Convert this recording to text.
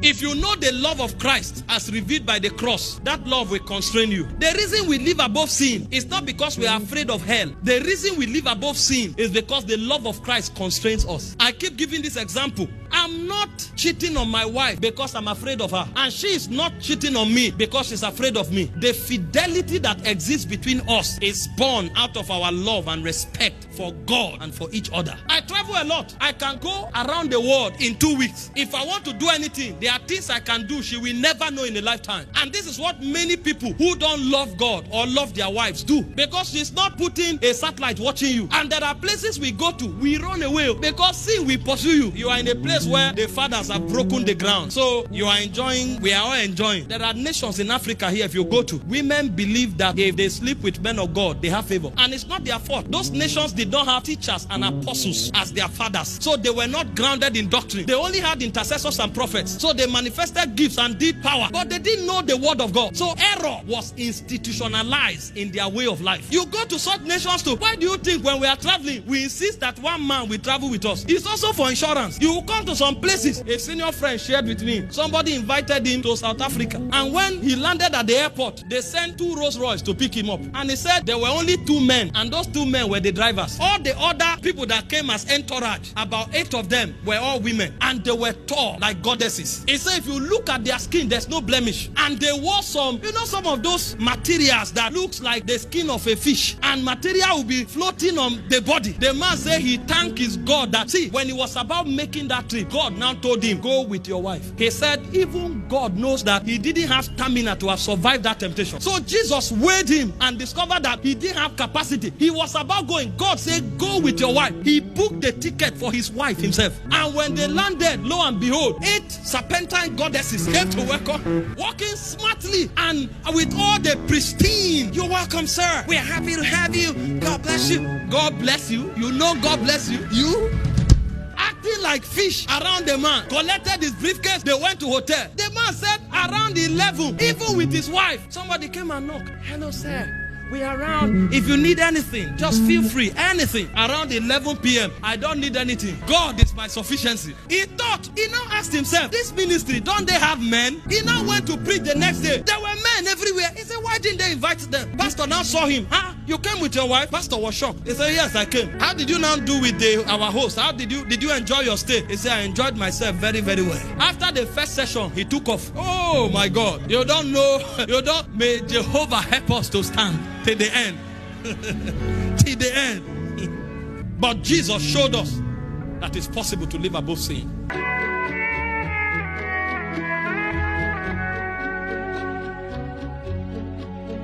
If you know the love of Christ as revealed by the cross, that love will constrain you. The reason we live above sin is not because we are afraid of hell. The reason we live above sin is because the love of Christ constrains us. I keep giving this example. I'm not cheating on my wife because I'm afraid of her. And she is not cheating on me because she's afraid of me. The fidelity that exists between us is born out of our love and respect for God and for each other. I travel a lot. I can go around the world in 2 weeks. If I want to do anything, there are things I can do she will never know in a lifetime. And this is what many people who don't love God or love their wives do. Because she's not putting a satellite watching you. And there are places we go to, we run away because sin will pursue you. You are in a place where the fathers have broken the ground. So you are enjoying, we are all enjoying. There are nations in Africa here, if you go to, women believe that if they sleep with men of God, they have favor. And it's not their fault. Those nations did not have teachers and apostles as their fathers. So they were not grounded in doctrine. They only had intercessors and prophets. So they manifested gifts and did power. But they didn't know the word of God. So error was institutionalized in their way of life. You go to such nations too. Why do you think when we are traveling, we insist that one man will travel with us? It's also for insurance. You will come to some places. A senior friend shared with me. Somebody invited him to South Africa. And when he landed at the airport, they sent 2 Rolls Royce to pick him up. And he said there were only 2 men. And those 2 men were the drivers. All the other people that came as entourage, about 8 of them were all women. And they were tall like goddesses. He said if you look at their skin, there's no blemish. And they wore some of those materials that looks like the skin of a fish. And material will be floating on the body. The man said he thanked his God that, see, when he was about making that trip, God now told him, go with your wife. He said even God knows that he didn't have stamina to have survived that temptation. So Jesus weighed him and discovered that he didn't have capacity. He was about going. God said, go with your wife. He booked the ticket for his wife himself. And when they landed, lo and behold, 8 serpentine goddesses came to welcome, walking smartly and with all the pristine. You're welcome, sir. We're happy to have you. God bless you. God bless you. You know God bless you. You acting like fish around the man. Collected his briefcase. They went to hotel. The man said around 11, even with his wife, somebody came and knocked. Hello, sir. We are around. If you need anything, just feel free. Anything. Around 11 p.m. I don't need anything. God is my sufficiency. He now asked himself, this ministry, don't they have men? He now went to preach the next day. There were men everywhere. He said, why didn't they invite them? Pastor now saw him. Huh? You came with your wife? Pastor was shocked. He said, yes, I came. How did you now do with our host? How did you enjoy your stay? He said, I enjoyed myself very, very well. After the first session, he took off. Oh my God. You don't know. May Jehovah help us to stand till the end. Till the end. But Jesus showed us that it's possible to live above sin.